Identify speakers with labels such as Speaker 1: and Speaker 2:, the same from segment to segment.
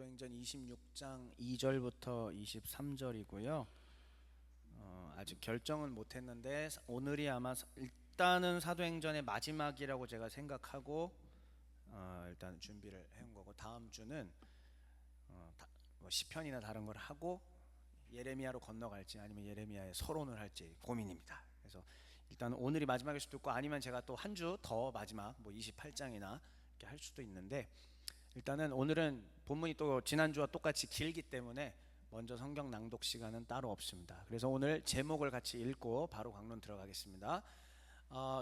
Speaker 1: 사도행전 26장 2절부터 23절이고요. 아직 결정은 못했는데 오늘이 아마 일단은 사도행전의 마지막이라고 제가 생각하고 일단 준비를 해온 거고, 다음 주는 뭐 시편이나 다른 걸 하고 예레미야로 건너갈지 아니면 예레미야의 서론을 할지 고민입니다. 그래서 일단 오늘이 마지막일 수도 있고, 아니면 제가 또 한 주 더 마지막 뭐 28장이나 이렇게 할 수도 있는데, 일단은 오늘은 본문이 또 지난주와 똑같이 길기 때문에 먼저 성경 낭독 시간은 따로 없습니다. 그래서 오늘 제목을 같이 읽고 바로 강론 들어가겠습니다.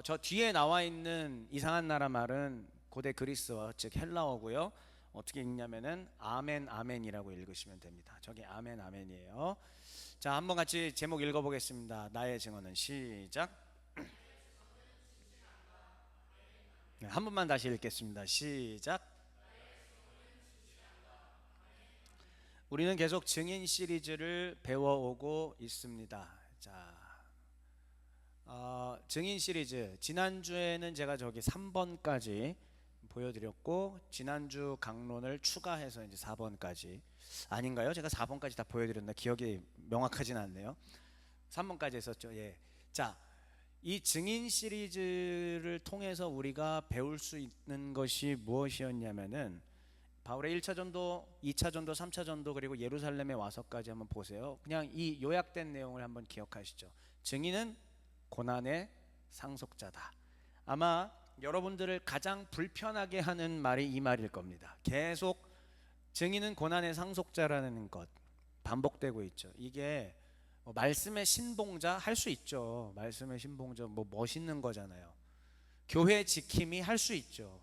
Speaker 1: 저 뒤에 나와 있는 이상한 나라 말은 고대 그리스어 즉 헬라어고요. 어떻게 읽냐면은 아멘 아멘이라고 읽으시면 됩니다. 저게 아멘 아멘이에요. 자, 한번 같이 제목 읽어보겠습니다. 나의 증언은. 시작. 네, 한 번만 다시 읽겠습니다. 시작. 우리는 계속 증인 시리즈를 배워오고 있습니다. 자, 증인 시리즈 지난주에는 제가 저기 3번까지 보여드렸고, 지난주 강론을 추가해서 이제 4번까지, 아닌가요? 제가 4번까지 다 보여드렸나 기억이 명확하진 않네요. 3번까지 했었죠. 예. 자, 이 증인 시리즈를 통해서 우리가 배울 수 있는 것이 무엇이었냐면은, 바울의 1차 전도, 2차 전도, 3차 전도, 그리고 예루살렘에 와서까지 한번 보세요. 그냥 이 요약된 내용을 한번 기억하시죠. 증인은 고난의 상속자다. 아마 여러분들을 가장 불편하게 하는 말이 이 말일 겁니다. 계속 증인은 고난의 상속자라는 것 반복되고 있죠. 이게 말씀의 신봉자 할 수 있죠. 말씀의 신봉자 뭐 멋있는 거잖아요. 교회 지킴이 할 수 있죠.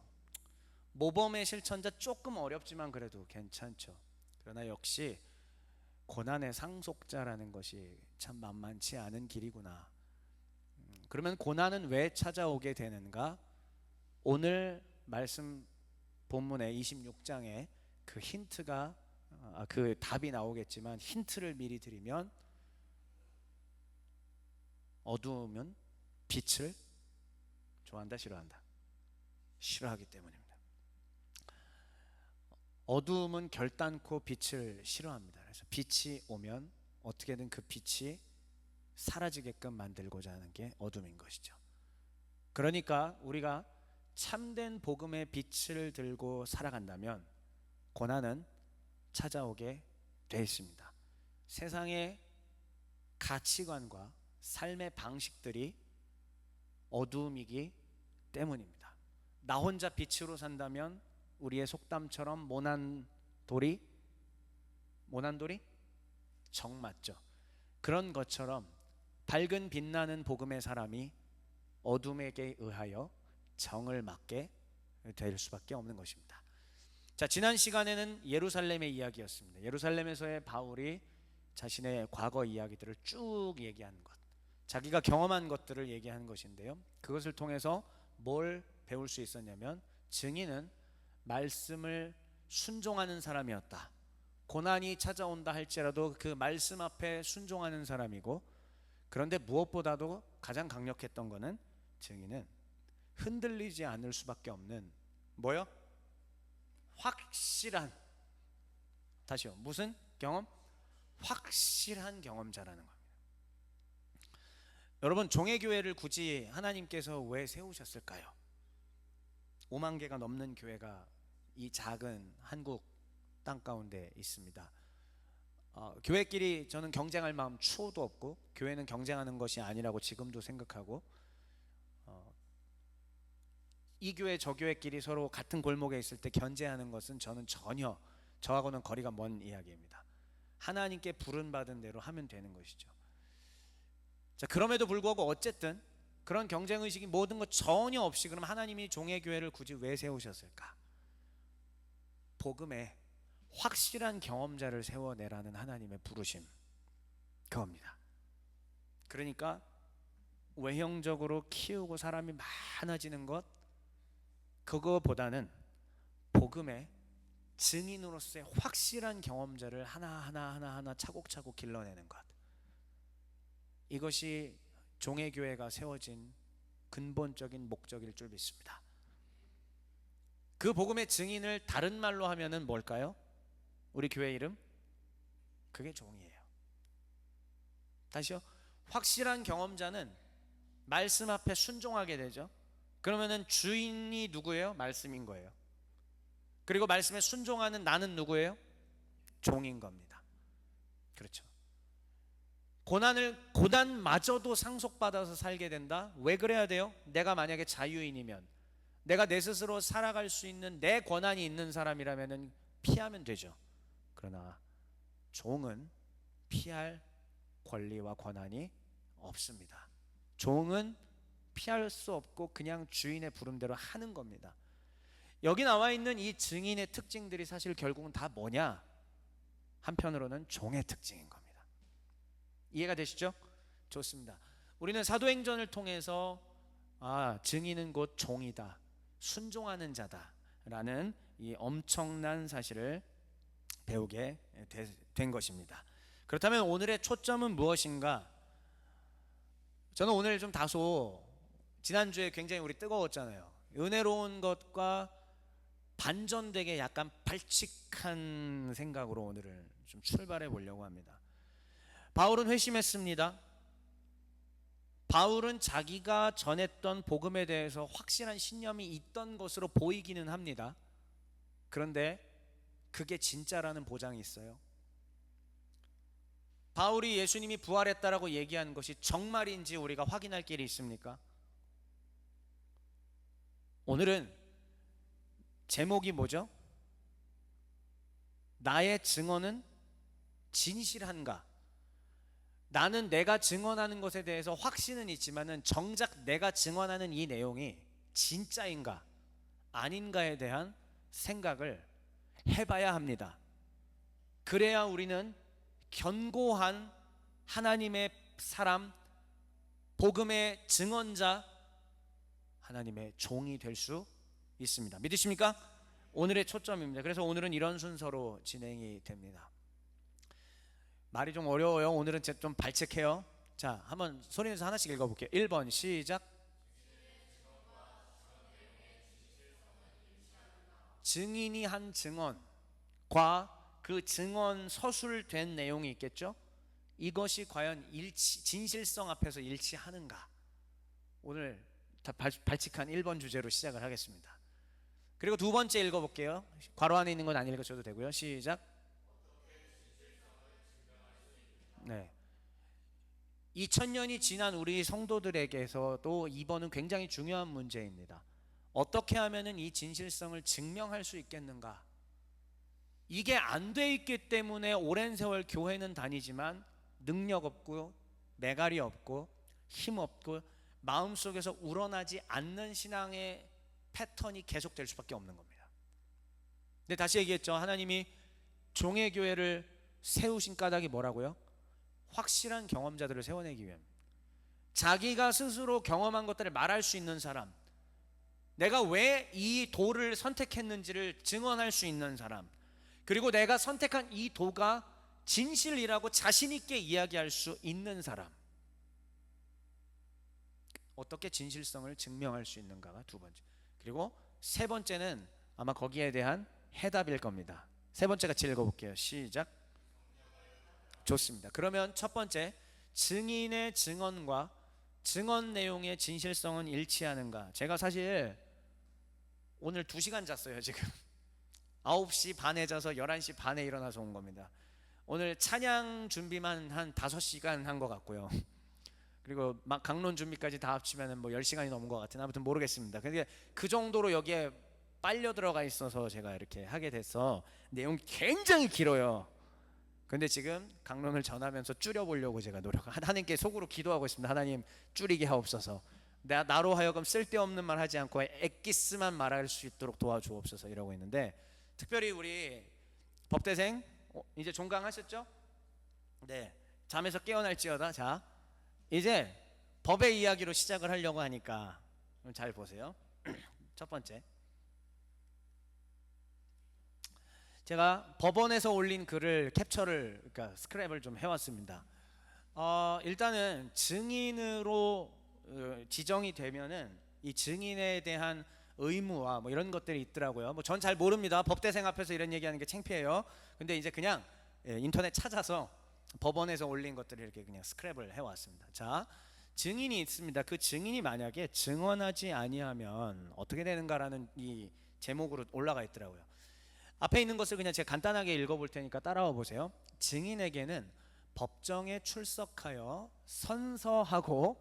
Speaker 1: 모범의 실천자 조금 어렵지만 그래도 괜찮죠. 그러나 역시 고난의 상속자라는 것이 참 만만치 않은 길이구나. 그러면 고난은 왜 찾아오게 되는가? 오늘 말씀 본문의 26장에 그 힌트가 그 답이 나오겠지만, 힌트를 미리 드리면 어두우면 빛을 좋아한다, 싫어한다? 싫어하기 때문입니다. 어두움은 결단코 빛을 싫어합니다. 그래서 빛이 오면 어떻게든 그 빛이 사라지게끔 만들고자 하는 게 어둠인 것이죠. 그러니까 우리가 참된 복음의 빛을 들고 살아간다면 고난은 찾아오게 돼 있습니다. 세상의 가치관과 삶의 방식들이 어두움이기 때문입니다. 나 혼자 빛으로 산다면 우리의 속담처럼 모난 돌이 정 맞죠. 그런 것처럼 밝은 빛나는 복음의 사람이 어둠에게 의하여 정을 맞게 될 수밖에 없는 것입니다. 자, 지난 시간에는 예루살렘의 이야기였습니다. 예루살렘에서의 바울이 자신의 과거 이야기들을 쭉 얘기하는 것, 자기가 경험한 것들을 얘기하는 것인데요, 그것을 통해서 뭘 배울 수 있었냐면, 증인은 말씀을 순종하는 사람이었다. 고난이 찾아온다 할지라도 그 말씀 앞에 순종하는 사람이고, 그런데 무엇보다도 가장 강력했던 것은 증인은 흔들리지 않을 수밖에 없는 뭐요? 확실한, 다시요, 무슨 경험? 확실한 경험자라는 겁니다. 여러분, 종회교회를 굳이 하나님께서 왜 세우셨을까요? 5만 개가 넘는 교회가 이 작은 한국 땅 가운데 있습니다. 교회끼리 저는 경쟁할 마음 추호도 없고, 교회는 경쟁하는 것이 아니라고 지금도 생각하고, 이 교회 저 교회끼리 서로 같은 골목에 있을 때 견제하는 것은 저는 전혀, 저하고는 거리가 먼 이야기입니다. 하나님께 부름받은 대로 하면 되는 것이죠. 자, 그럼에도 불구하고 어쨌든 그런 경쟁의식이 모든 것 전혀 없이, 그럼 하나님이 종회교회를 굳이 왜 세우셨을까? 복음의 확실한 경험자를 세워내라는 하나님의 부르심, 그겁니다. 그러니까 외형적으로 키우고 사람이 많아지는 것, 그거보다는 복음의 증인으로서의 확실한 경험자를 하나하나 차곡차곡 길러내는 것, 이것이 종회교회가 세워진 근본적인 목적일 줄 믿습니다. 그 복음의 증인을 다른 말로 하면은 뭘까요? 우리 교회 이름? 그게 종이에요. 다시요. 확실한 경험자는 말씀 앞에 순종하게 되죠. 그러면은 주인이 누구예요? 말씀인 거예요. 그리고 말씀에 순종하는 나는 누구예요? 종인 겁니다. 그렇죠. 고난마저도 상속받아서 살게 된다? 왜 그래야 돼요? 내가 만약에 자유인이면, 내가 내 스스로 살아갈 수 있는 내 권한이 있는 사람이라면 피하면 되죠. 그러나 종은 피할 권리와 권한이 없습니다. 종은 피할 수 없고 그냥 주인의 부름대로 하는 겁니다. 여기 나와 있는 이 증인의 특징들이 사실 결국은 다 뭐냐? 한편으로는 종의 특징인 겁니다. 이해가 되시죠? 좋습니다. 우리는 사도행전을 통해서 증인은 곧 종이다, 순종하는 자다 라는 이 엄청난 사실을 배우게 된 것입니다. 그렇다면 오늘의 초점은 무엇인가? 저는 오늘 좀 다소 지난주에 굉장히 우리 뜨거웠잖아요. 은혜로운 것과 반전되게 약간 발칙한 생각으로 오늘을 좀 출발해 보려고 합니다. 바울은 회심했습니다. 바울은 자기가 전했던 복음에 대해서 확실한 신념이 있던 것으로 보이기는 합니다. 그런데 그게 진짜라는 보장이 있어요. 바울이 예수님이 부활했다라고 얘기한 것이 정말인지 우리가 확인할 길이 있습니까? 오늘은 제목이 뭐죠? 나의 증언은 진실한가? 나는 내가 증언하는 것에 대해서 확신은 있지만은 정작 내가 증언하는 이 내용이 진짜인가 아닌가에 대한 생각을 해봐야 합니다. 그래야 우리는 견고한 하나님의 사람, 복음의 증언자, 하나님의 종이 될 수 있습니다. 믿으십니까? 오늘의 초점입니다. 그래서 오늘은 이런 순서로 진행이 됩니다. 말이 좀 어려워요. 오늘은 좀 발칙해요. 자, 한번 소리 내서 하나씩 읽어볼게요. 1번 시작. 증인이 한 증언과 그 증언 서술된 내용이 있겠죠. 이것이 과연 진실성 앞에서 일치하는가? 오늘 발칙한 1번 주제로 시작을 하겠습니다. 그리고 두 번째 읽어볼게요. 괄호 안에 있는 건 안 읽으셔도 되고요. 시작. 네. 2000년이 지난 우리 성도들에게서도 이번은 굉장히 중요한 문제입니다. 어떻게 하면은 이 진실성을 증명할 수 있겠는가? 이게 안 돼 있기 때문에 오랜 세월 교회는 다니지만 능력 없고 매갈이 없고 힘 없고 마음속에서 우러나지 않는 신앙의 패턴이 계속될 수밖에 없는 겁니다. 근데 다시 얘기했죠. 하나님이 종의 교회를 세우신 까닭이 뭐라고요? 확실한 경험자들을 세워내기 위함. 자기가 스스로 경험한 것들을 말할 수 있는 사람, 내가 왜 이 도를 선택했는지를 증언할 수 있는 사람, 그리고 내가 선택한 이 도가 진실이라고 자신 있게 이야기할 수 있는 사람. 어떻게 진실성을 증명할 수 있는가가 두 번째. 그리고 세 번째는 아마 거기에 대한 해답일 겁니다. 세 번째 같이 읽어볼게요. 시작. 좋습니다. 그러면 첫 번째, 증인의 증언과 증언 내용의 진실성은 일치하는가? 제가 사실 오늘 2시간 잤어요. 지금 9시 반에 자서 11시 반에 일어나서 온 겁니다. 오늘 찬양 준비만 한 5시간 한 것 같고요. 그리고 막 강론 준비까지 다 합치면 뭐 10시간이 넘은 것 같은, 아무튼 모르겠습니다. 근데 그 정도로 여기에 빨려 들어가 있어서 제가 이렇게 하게 돼서 내용이 굉장히 길어요. 근데 지금 강론을 전하면서 줄여보려고 제가 하나님께 속으로 기도하고 있습니다. 하나님 줄이게 하옵소서. 나로 하여금 쓸데없는 말 하지 않고 엑기스만 말할 수 있도록 도와주옵소서 이러고 있는데, 특별히 우리 법대생 이제 종강하셨죠? 네, 잠에서 깨어날지어다. 자, 이제 법의 이야기로 시작을 하려고 하니까 잘 보세요. 첫 번째, 제가 법원에서 올린 글을 캡처를, 그러니까 스크랩을 좀 해왔습니다. 일단은 증인으로 지정이 되면은 이 증인에 대한 의무와 뭐 이런 것들이 있더라고요. 뭐 전 잘 모릅니다. 법대생 앞에서 이런 얘기하는 게 창피해요. 근데 이제 그냥 인터넷 찾아서 법원에서 올린 것들을 이렇게 그냥 스크랩을 해왔습니다. 자, 증인이 있습니다. 그 증인이 만약에 증언하지 아니하면 어떻게 되는가라는 이 제목으로 올라가 있더라고요. 앞에 있는 것을 그냥 제가 간단하게 읽어볼 테니까 따라와 보세요. 증인에게는 법정에 출석하여 선서하고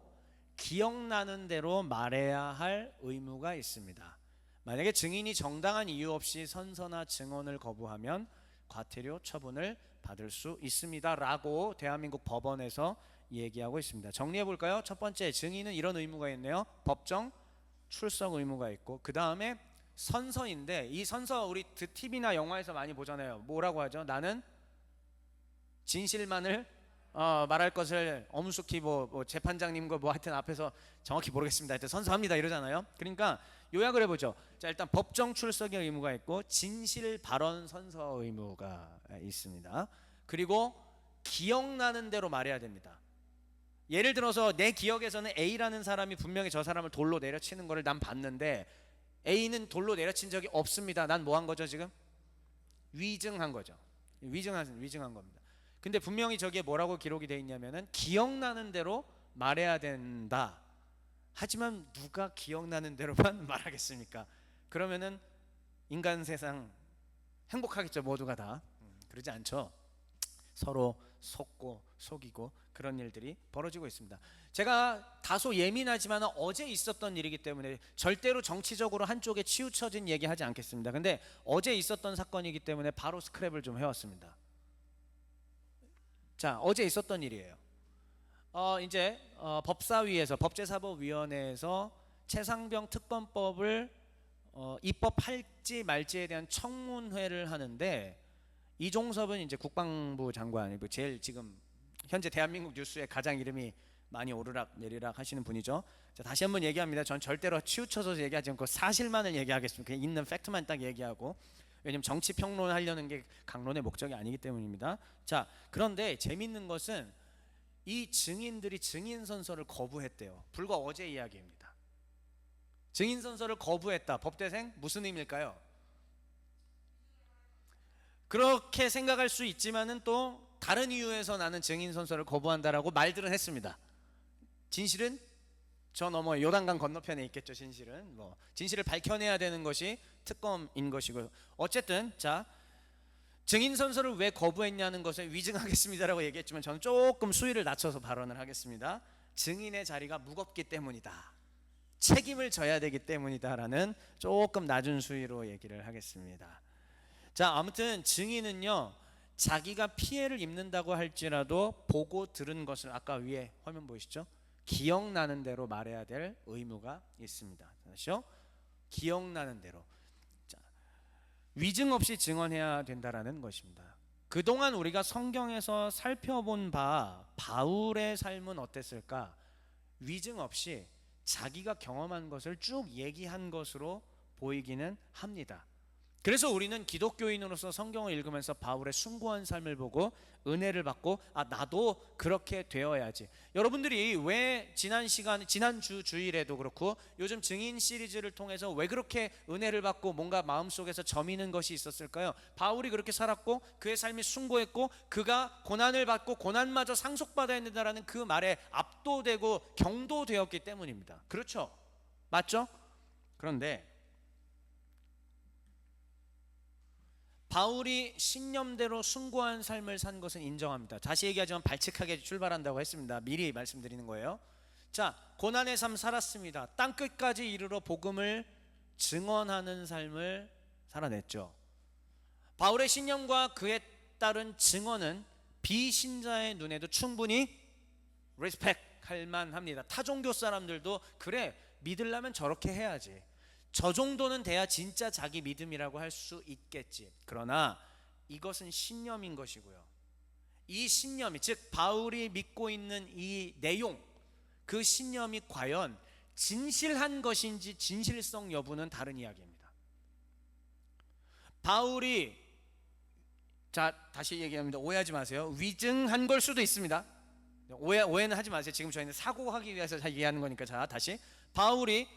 Speaker 1: 기억나는 대로 말해야 할 의무가 있습니다. 만약에 증인이 정당한 이유 없이 선서나 증언을 거부하면 과태료 처분을 받을 수 있습니다 라고 대한민국 법원에서 얘기하고 있습니다. 정리해 볼까요? 첫 번째, 증인은 이런 의무가 있네요. 법정 출석 의무가 있고, 그 다음에 선서인데, 이 선서 우리 TV나 영화에서 많이 보잖아요. 뭐라고 하죠? 나는 진실만을 말할 것을 엄숙히 뭐 재판장님과 뭐 하여튼 앞에서 정확히 모르겠습니다. 하여튼 선서합니다 이러잖아요. 그러니까 요약을 해보죠. 자, 일단 법정 출석의 의무가 있고, 진실 발언 선서 의무가 있습니다. 그리고 기억나는 대로 말해야 됩니다. 예를 들어서 내 기억에서는 A라는 사람이 분명히 저 사람을 돌로 내려치는 거를 난 봤는데 A는 돌로 내려친 적이 없습니다. 난 뭐 한 거죠 지금? 위증한 거죠. 위증한 겁니다. 근데 분명히 저기에 뭐라고 기록이 되어 있냐면은 기억나는 대로 말해야 된다. 하지만 누가 기억나는 대로만 말하겠습니까? 그러면은 인간 세상 행복하겠죠, 모두가 다. 그러지 않죠. 서로 속고 속이고 그런 일들이 벌어지고 있습니다. 제가 다소 예민하지만 어제 있었던 일이기 때문에 절대로 정치적으로 한쪽에 치우쳐진 얘기하지 않겠습니다. 근데 어제 있었던 사건이기 때문에 바로 스크랩을 좀 해왔습니다. 자, 어제 있었던 일이에요. 이제 법사위에서, 법제사법위원회에서 최상병 특검법을 입법할지 말지에 대한 청문회를 하는데, 이종섭은 이제 국방부 장관, 제일 지금 현재 대한민국 뉴스에 가장 이름이 많이 오르락 내리락 하시는 분이죠. 자, 다시 한번 얘기합니다. 전 절대로 치우쳐서 얘기하지 않고 사실만을 얘기하겠습니다. 그냥 있는 팩트만 딱 얘기하고, 왜냐면 정치 평론하려는 게 강론의 목적이 아니기 때문입니다. 자, 그런데 재밌는 것은 이 증인들이 증인 선서를 거부했대요. 불과 어제 이야기입니다. 증인 선서를 거부했다. 법대생 무슨 의미일까요? 그렇게 생각할 수 있지만은 또 다른 이유에서 나는 증인 선서를 거부한다라고 말들은 했습니다. 진실은 저 너머 요단강 건너편에 있겠죠. 진실은 진실을 밝혀내야 되는 것이 특검인 것이고요. 어쨌든 자, 증인 선서를 왜 거부했냐는 것을 위증하겠습니다라고 얘기했지만 저는 조금 수위를 낮춰서 발언을 하겠습니다. 증인의 자리가 무겁기 때문이다. 책임을 져야 되기 때문이다라는 조금 낮은 수위로 얘기를 하겠습니다. 자, 아무튼 증인은요, 자기가 피해를 입는다고 할지라도 보고 들은 것을 아까 위에 화면 보이시죠? 기억나는 대로 말해야 될 의무가 있습니다. 다시요. 기억나는 대로. 자, 위증 없이 증언해야 된다라는 것입니다. 그동안 우리가 성경에서 살펴본 바울의 삶은 어땠을까? 위증 없이 자기가 경험한 것을 쭉 얘기한 것으로 보이기는 합니다. 그래서 우리는 기독교인으로서 성경을 읽으면서 바울의 숭고한 삶을 보고 은혜를 받고, 나도 그렇게 되어야지. 여러분들이 왜 지난주 주일에도 그렇고 요즘 증인 시리즈를 통해서 왜 그렇게 은혜를 받고 뭔가 마음속에서 저미는 것이 있었을까요? 바울이 그렇게 살았고 그의 삶이 숭고했고 그가 고난을 받고 고난마저 상속받아야 된다라는 그 말에 압도되고 경도되었기 때문입니다. 그렇죠? 맞죠? 그런데 바울이 신념대로 숭고한 삶을 산 것은 인정합니다. 다시 얘기하지만 발칙하게 출발한다고 했습니다. 미리 말씀드리는 거예요. 자, 고난의 삶 살았습니다. 땅끝까지 이르러 복음을 증언하는 삶을 살아냈죠. 바울의 신념과 그에 따른 증언은 비신자의 눈에도 충분히 리스펙할 만합니다. 타종교 사람들도 그래, 믿으려면 저렇게 해야지, 저 정도는 돼야 진짜 자기 믿음이라고 할 수 있겠지. 그러나 이것은 신념인 것이고요. 이 신념이, 즉 바울이 믿고 있는 이 내용, 그 신념이 과연 진실한 것인지 진실성 여부는 다른 이야기입니다. 바울이, 자, 다시 얘기합니다. 오해하지 마세요. 위증한 걸 수도 있습니다. 오해는 하지 마세요. 지금 저희는 사고하기 위해서 얘기하는 거니까. 자, 다시 바울이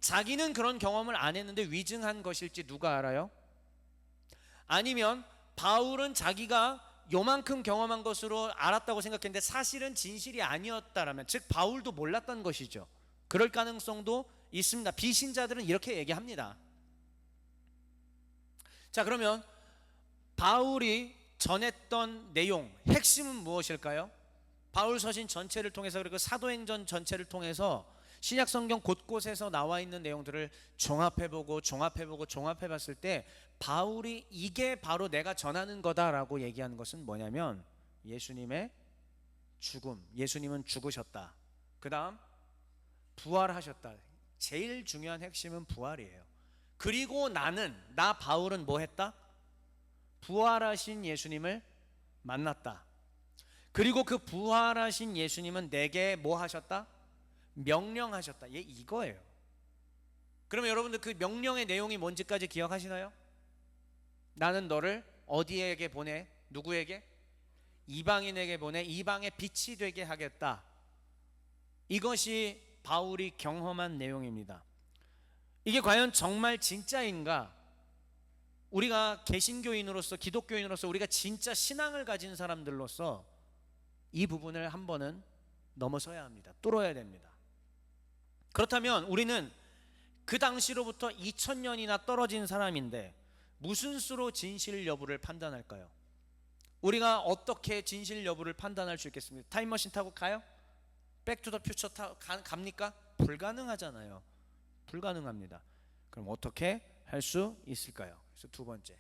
Speaker 1: 자기는 그런 경험을 안 했는데 위증한 것일지 누가 알아요? 아니면 바울은 자기가 요만큼 경험한 것으로 알았다고 생각했는데 사실은 진실이 아니었다라면, 즉 바울도 몰랐던 것이죠. 그럴 가능성도 있습니다. 비신자들은 이렇게 얘기합니다. 자, 그러면 바울이 전했던 내용, 핵심은 무엇일까요? 바울 서신 전체를 통해서, 그리고 사도행전 전체를 통해서 신약 성경 곳곳에서 나와 있는 내용들을 종합해보고 종합해봤을 때 바울이 이게 바로 내가 전하는 거다라고 얘기하는 것은 뭐냐면, 예수님의 죽음, 예수님은 죽으셨다, 그 다음 부활하셨다. 제일 중요한 핵심은 부활이에요. 그리고 나 바울은 뭐 했다? 부활하신 예수님을 만났다. 그리고 그 부활하신 예수님은 내게 뭐 하셨다? 명령하셨다. 이거예요. 그러면 여러분들 그 명령의 내용이 뭔지까지 기억하시나요? 나는 너를 어디에게 보내? 누구에게? 이방인에게 보내 이방의 빛이 되게 하겠다. 이것이 바울이 경험한 내용입니다. 이게 과연 정말 진짜인가? 우리가 개신교인으로서, 기독교인으로서, 우리가 진짜 신앙을 가진 사람들로서 이 부분을 한 번은 넘어서야 합니다. 뚫어야 됩니다. 그렇다면 우리는 그 당시로부터 2000년이나 떨어진 사람인데 무슨 수로 진실 여부를 판단할까요? 우리가 어떻게 진실 여부를 판단할 수 있겠습니까? 타임머신 타고 가요? 백투더퓨처 갑니까? 불가능하잖아요. 불가능합니다. 그럼 어떻게 할 수 있을까요? 그래서 두 번째,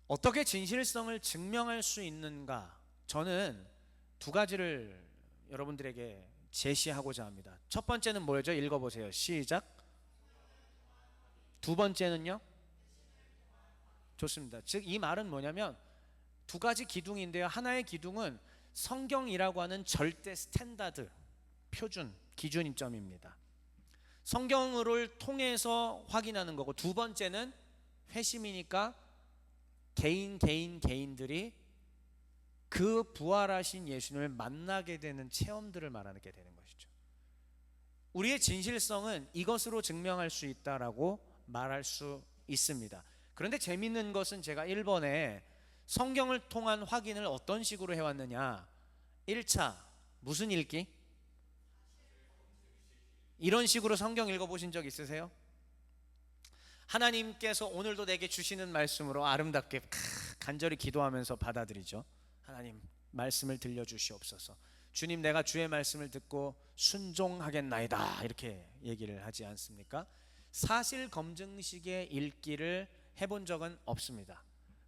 Speaker 1: 어떻게 진실성을 증명할 수 있는가? 저는 두 가지를 여러분들에게 제시하고자 합니다. 첫 번째는 뭐죠? 읽어보세요. 시작. 두 번째는요? 좋습니다. 즉 이 말은 뭐냐면 두 가지 기둥인데요. 하나의 기둥은 성경이라고 하는 절대 스탠다드, 표준, 기준점입니다. 성경을 통해서 확인하는 거고, 두 번째는 회심이니까 개인들이 그 부활하신 예수님을 만나게 되는 체험들을 말하게 되는 것이죠. 우리의 진실성은 이것으로 증명할 수 있다라고 말할 수 있습니다. 그런데 재밌는 것은 제가 1번에 성경을 통한 확인을 어떤 식으로 해왔느냐, 1차 무슨 읽기? 이런 식으로 성경 읽어보신 적 있으세요? 하나님께서 오늘도 내게 주시는 말씀으로 아름답게 간절히 기도하면서 받아들이죠. 하나님 말씀을 들려주시옵소서. 주님, 내가 주의 말씀을 듣고 순종하겠나이다, 이렇게 얘기를 하지 않습니까? 사실 검증식의 읽기를 해본 적은 없습니다.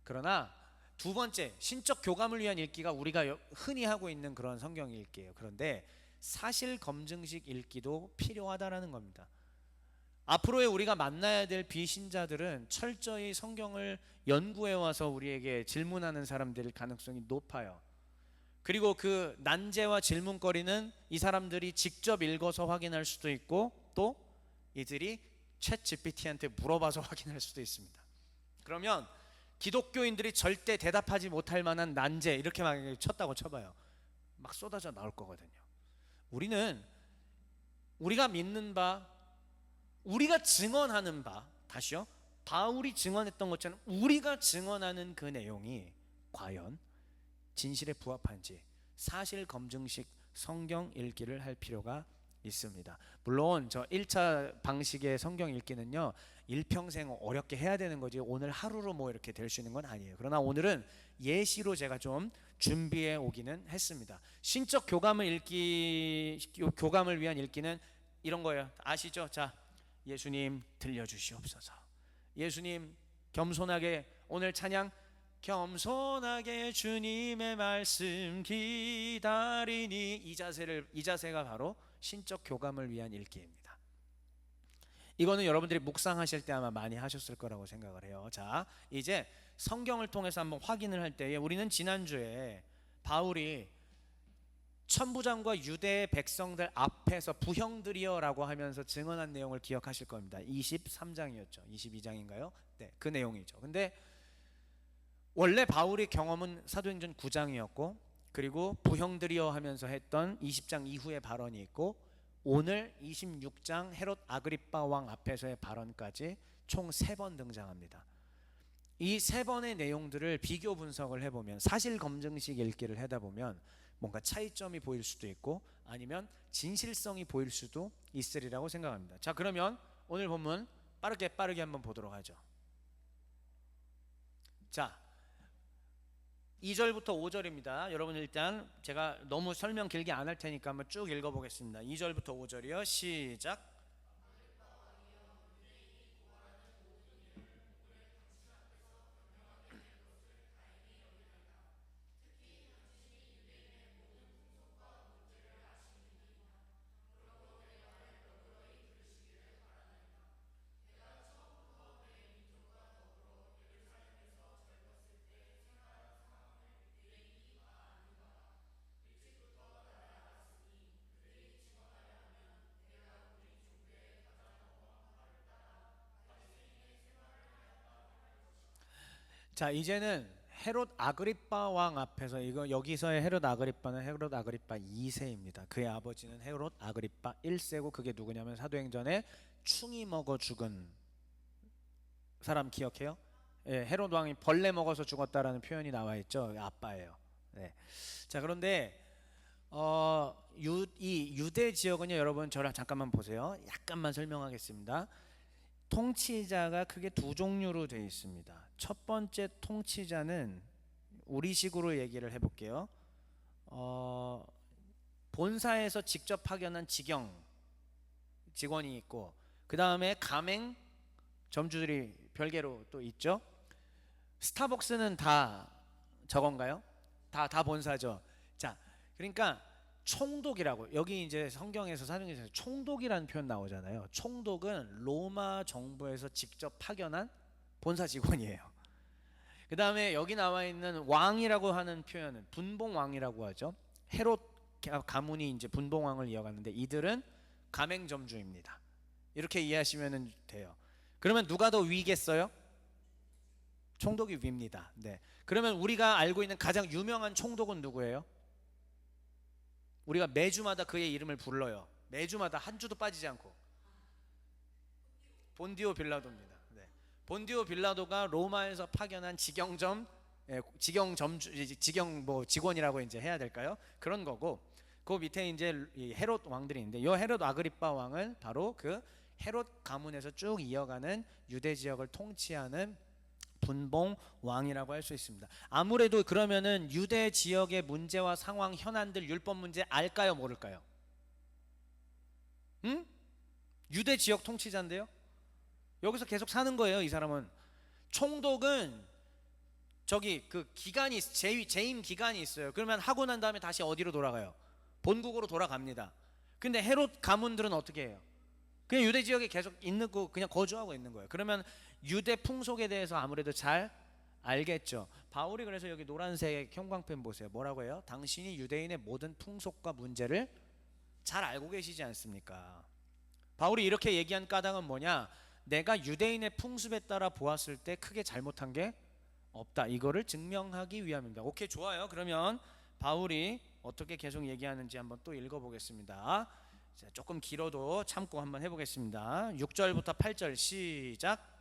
Speaker 1: 그러나 두 번째, 신적 교감을 위한 읽기가 우리가 흔히 하고 있는 그런 성경 읽기예요. 그런데 사실 검증식 읽기도 필요하다라는 겁니다. 앞으로의 우리가 만나야 될 비신자들은 철저히 성경을 연구해 와서 우리에게 질문하는 사람들일 가능성이 높아요. 그리고 그 난제와 질문거리는 이 사람들이 직접 읽어서 확인할 수도 있고, 또 이들이 챗 GPT한테 물어봐서 확인할 수도 있습니다. 그러면 기독교인들이 절대 대답하지 못할 만한 난제, 이렇게 막 쳤다고 쳐봐요. 막 쏟아져 나올 거거든요. 우리는 우리가 믿는 바, 우리가 증언하는 바, 다시요, 바울이 증언했던 것처럼 우리가 증언하는 그 내용이 과연 진실에 부합한지 사실 검증식 성경 읽기를 할 필요가 있습니다. 물론 저 1차 방식의 성경 읽기는요, 일평생 어렵게 해야 되는 거지 오늘 하루로 뭐 이렇게 될 수 있는 건 아니에요. 그러나 오늘은 예시로 제가 좀 준비해 오기는 했습니다. 신적 교감을 위한 읽기는 이런 거예요. 아시죠? 자, 예수님 들려주시옵소서. 예수님, 겸손하게 오늘 찬양, 겸손하게 주님의 말씀 기다리니, 이 자세가 바로 신적 교감을 위한 읽기입니다. 이거는 여러분들이 묵상하실 때 아마 많이 하셨을 거라고 생각을 해요. 자, 이제 성경을 통해서 한번 확인을 할 때에 우리는 지난주에 바울이 천부장과 유대의 백성들 앞에서 부형들이여 라고 하면서 증언한 내용을 기억하실 겁니다. 23장이었죠. 22장인가요? 네, 그 내용이죠. 근데 원래 바울의 경험은 사도행전 9장이었고, 그리고 부형들이여 하면서 했던 20장 이후의 발언이 있고, 오늘 26장 헤롯 아그리빠 왕 앞에서의 발언까지 총 3번 등장합니다. 이 3번의 내용들을 비교 분석을 해보면, 사실 검증식 읽기를 하다 보면 뭔가 차이점이 보일 수도 있고 아니면 진실성이 보일 수도 있으리라고 생각합니다. 자, 그러면 오늘 본문 빠르게 한번 보도록 하죠. 자, 2절부터 5절입니다. 여러분 일단 제가 너무 설명 길게 안 할 테니까 한번 쭉 읽어보겠습니다. 2절부터 5절이요. 시작. 자, 이제는 헤롯 아그리빠 왕 앞에서, 이거 여기서의 헤롯 아그리빠는 헤롯 아그리빠 2세입니다. 그의 아버지는 헤롯 아그리빠 1세고 그게 누구냐면 사도행전에 충이 먹어 죽은 사람 기억해요? 예, 헤롯 왕이 벌레 먹어서 죽었다라는 표현이 나와 있죠. 아빠예요. 네. 자, 그런데 이 유대 지역은요, 여러분 저랑 잠깐만 보세요. 약간만 설명하겠습니다. 통치자가 크게 두 종류로 되어 있습니다. 첫 번째 통치자는 우리식으로 얘기를 해볼게요. 본사에서 직접 파견한 직영 직원이 있고, 그 다음에 가맹 점주들이 별개로 또 있죠. 스타벅스는 다 저건가요? 다 본사죠. 자, 그러니까 총독이라고, 여기 이제 성경에서 사도행전에서 총독이라는 표현 나오잖아요. 총독은 로마 정부에서 직접 파견한 본사 직원이에요. 그 다음에 여기 나와 있는 왕이라고 하는 표현은 분봉왕이라고 하죠. 헤롯 가문이 이제 분봉왕을 이어갔는데 이들은 가맹점주입니다. 이렇게 이해하시면 돼요. 그러면 누가 더 위겠어요? 총독이 위입니다. 네. 그러면 우리가 알고 있는 가장 유명한 총독은 누구예요? 우리가 매주마다 그의 이름을 불러요. 매주마다 한 주도 빠지지 않고. 본디오 빌라도입니다. 네. 본디오 빌라도가 로마에서 파견한 직영점, 직영 뭐 직원이라고 이제 해야 될까요? 그런 거고, 그 밑에 이제 헤롯 왕들이 있는데, 이 헤롯 아그리빠 왕은 바로 그 헤롯 가문에서 쭉 이어가는 유대 지역을 통치하는 분봉 왕이라고 할 수 있습니다. 아무래도 그러면은 유대 지역의 문제와 상황, 현안들, 율법 문제 알까요, 모를까요? 응? 유대 지역 통치자인데요. 여기서 계속 사는 거예요, 이 사람은. 총독은 저기 그 기간이 재임 기간이 있어요. 그러면 하고 난 다음에 다시 어디로 돌아가요? 본국으로 돌아갑니다. 근데 헤롯 가문들은 어떻게 해요? 그냥 유대 지역에 계속 있는 거, 그냥 거주하고 있는 거예요. 그러면 유대 풍속에 대해서 아무래도 잘 알겠죠. 바울이 그래서 여기 노란색 형광펜 보세요. 뭐라고 해요? 당신이 유대인의 모든 풍속과 문제를 잘 알고 계시지 않습니까? 바울이 이렇게 얘기한 까닭은 뭐냐? 내가 유대인의 풍습에 따라 보았을 때 크게 잘못한 게 없다, 이거를 증명하기 위함입니다. 오케이, 좋아요. 그러면 바울이 어떻게 계속 얘기하는지 한번 또 읽어보겠습니다. 자, 조금 길어도 참고 한번 해보겠습니다. 6절부터 8절 시작.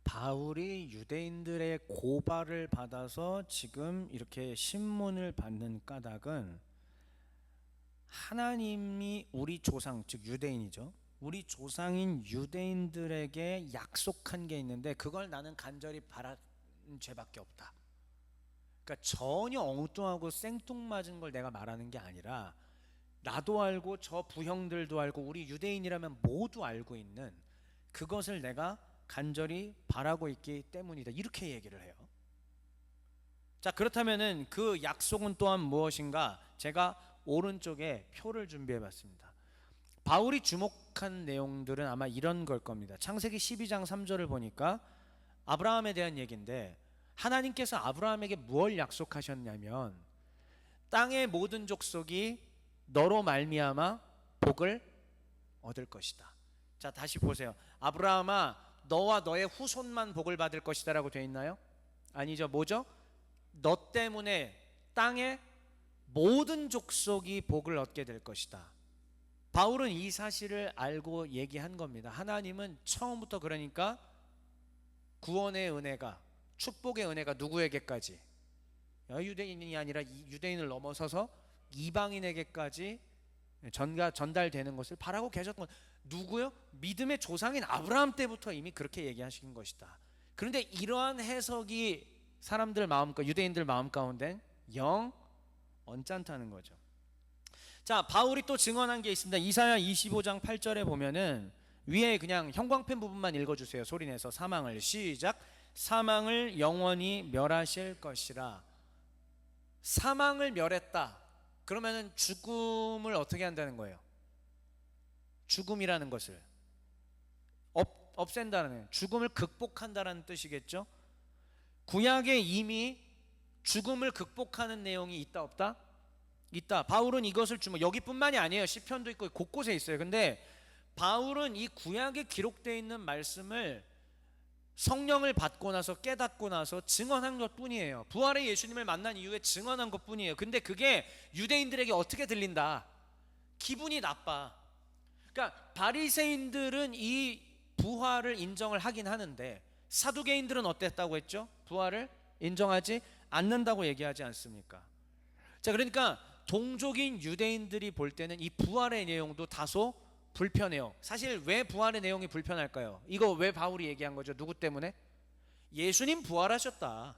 Speaker 1: 바울이 유대인들의 고발을 받아서 지금 이렇게 신문을 받는 까닭은, 하나님이 우리 조상, 즉 유대인이죠, 우리 조상인 유대인들에게 약속한 게 있는데 그걸 나는 간절히 바란 죄밖에 없다. 그러니까 전혀 엉뚱하고 생뚱맞은 걸 내가 말하는 게 아니라, 나도 알고 저 부형들도 알고 우리 유대인이라면 모두 알고 있는 그것을 내가 간절히 바라고 있기 때문이다, 이렇게 얘기를 해요. 자, 그렇다면은 그 약속은 또한 무엇인가? 제가 오른쪽에 표를 준비해 봤습니다. 바울이 주목한 내용들은 아마 이런 걸 겁니다. 창세기 12장 3절을 보니까 아브라함에 대한 얘기인데, 하나님께서 아브라함에게 무엇을 약속하셨냐면 땅의 모든 족속이 너로 말미암아 복을 얻을 것이다. 자, 다시 보세요. 아브라함아, 너와 너의 후손만 복을 받을 것이다 라고 되어 있나요? 아니죠. 뭐죠? 너 때문에 땅의 모든 족속이 복을 얻게 될 것이다. 바울은 이 사실을 알고 얘기한 겁니다. 하나님은 처음부터, 그러니까 구원의 은혜가, 축복의 은혜가 누구에게까지? 유대인이 아니라 유대인을 넘어서서 이방인에게까지 전달되는 것을 바라고 계셨던 건 누구요? 믿음의 조상인 아브라함 때부터 이미 그렇게 얘기하신 것이다. 그런데 이러한 해석이 사람들 마음, 유대인들 마음 가운데 영 언짢다는 거죠. 자, 바울이 또 증언한 게 있습니다. 이사야 25장 8절에 보면은, 위에 그냥 형광펜 부분만 읽어주세요. 소리내서. 사망을, 시작. 사망을 영원히 멸하실 것이라. 사망을 멸했다. 그러면은 죽음을 어떻게 한다는 거예요? 죽음이라는 것을 없앤다는 거예요. 죽음을 극복한다는 뜻이겠죠. 구약에 이미 죽음을 극복하는 내용이 있다 없다? 있다. 바울은 이것을 여기뿐만이 아니에요. 시편도 있고 곳곳에 있어요. 근데 바울은 이 구약에 기록되어 있는 말씀을 성령을 받고 나서 깨닫고 나서 증언한 것뿐이에요. 부활의 예수님을 만난 이후에 증언한 것뿐이에요. 근데 그게 유대인들에게 어떻게 들린다? 기분이 나빠. 그러니까 바리새인들은 이 부활을 인정을 하긴 하는데, 사두개인들은 어땠다고 했죠? 부활을 인정하지 않는다고 얘기하지 않습니까? 자, 그러니까 동족인 유대인들이 볼 때는 이 부활의 내용도 다소 불편해요. 사실 왜 부활의 내용이 불편할까요? 이거 왜 바울이 얘기한 거죠? 누구 때문에? 예수님 부활하셨다.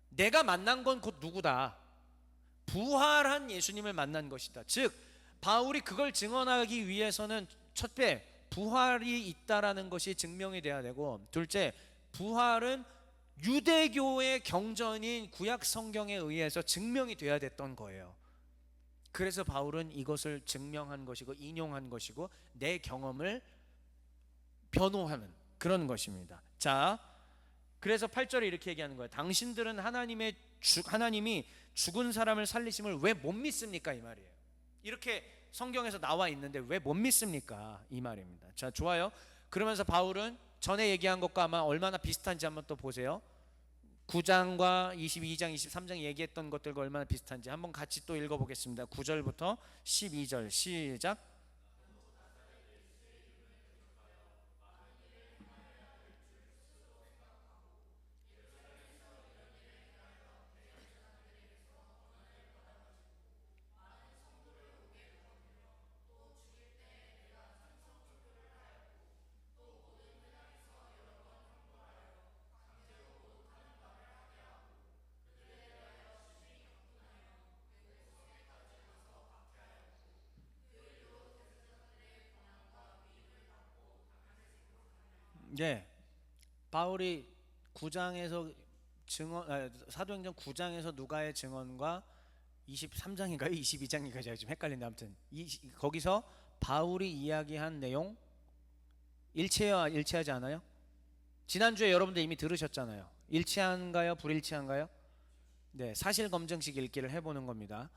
Speaker 1: 내가 만난 건 곧 누구다? 부활한 예수님을 만난 것이다. 즉 바울이 그걸 증언하기 위해서는 첫째, 부활이 있다라는 것이 증명이 돼야 되고, 둘째, 부활은 유대교의 경전인 구약 성경에 의해서 증명이 돼야 됐던 거예요. 그래서 바울은 이것을 증명한 것이고 인용한 것이고 내 경험을 변호하는 그런 것입니다. 자, 그래서 8절에 이렇게 얘기하는 거예요. 당신들은 하나님이 죽은 사람을 살리심을 왜 못 믿습니까? 이 말이에요. 이렇게 성경에서 나와 있는데 왜 못 믿습니까? 이 말입니다. 자, 좋아요. 그러면서 바울은 전에 얘기한 것과 아마 얼마나 비슷한지 한번 또 보세요. 9장과 22장, 23장 얘기했던 것들과 얼마나 비슷한지 한번 같이 또 읽어보겠습니다. 9절부터 12절 시작. 네, 바울이 9장에서 사도행전 9장에서 누가의 증언과 23장인가요? 22장인가요? 제가 지금 헷갈린데, 아무튼 거기서 바울이 이야기한 내용 일치해요, 일치하지 않아요? 지난주에 여러분들 이미 들으셨잖아요. 일치한가요? 불일치한가요? 네, 사실 검증식 읽기를 해보는 겁니다.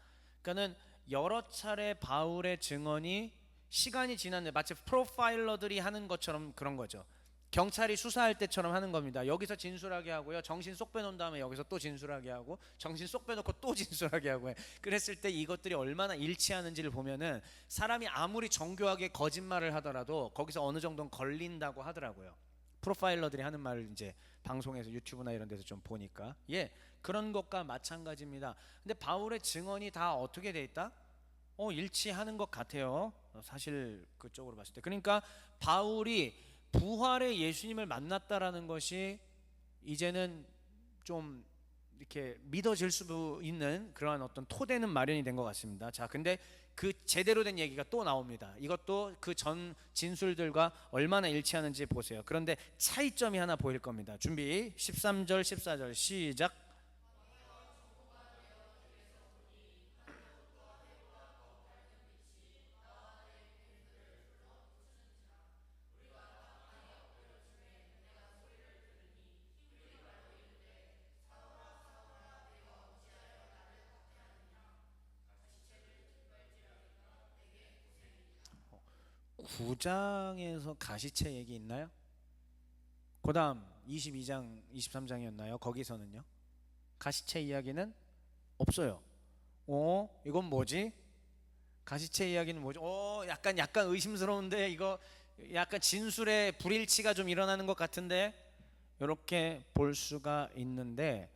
Speaker 1: 그러니까는 여러 차례 바울의 증언이 시간이 지났는데 마치 프로파일러들이 하는 것처럼 그런 거죠. 경찰이 수사할 때처럼 하는 겁니다. 여기서 진술하게 하고요, 정신 쏙 빼놓은 다음에 여기서 또 진술하게 하고, 정신 쏙 빼놓고 또 진술하게 하고, 그랬을 때 이것들이 얼마나 일치하는지를 보면은 사람이 아무리 정교하게 거짓말을 하더라도 거기서 어느 정도는 걸린다고 하더라고요. 프로파일러들이 하는 말을 이제 방송에서 유튜브나 이런 데서 좀 보니까, 예, 그런 것과 마찬가지입니다. 근데 바울의 증언이 다 어떻게 돼 있다? 일치하는 것 같아요. 사실 그쪽으로 봤을 때. 그러니까 바울이 부활의 예수님을 만났다라는 것이 이제는 좀 이렇게 믿어질 수 있는 그러한 어떤 토대는 마련이 된 것 같습니다. 자, 근데 그 제대로 된 얘기가 또 나옵니다. 이것도 그 전 진술들과 얼마나 일치하는지 보세요. 그런데 차이점이 하나 보일 겁니다. 준비 13절 14절 시작. 9장에서 가시체 얘기 있나요? 그 다음 22장 23장이었나요? 거기서는요 가시체 이야기는 없어요. 이건 뭐지? 가시체 이야기는 뭐지? 약간 의심스러운데, 이거 약간 진술의 불일치가 좀 일어나는 것 같은데, 이렇게 볼 수가 있는데,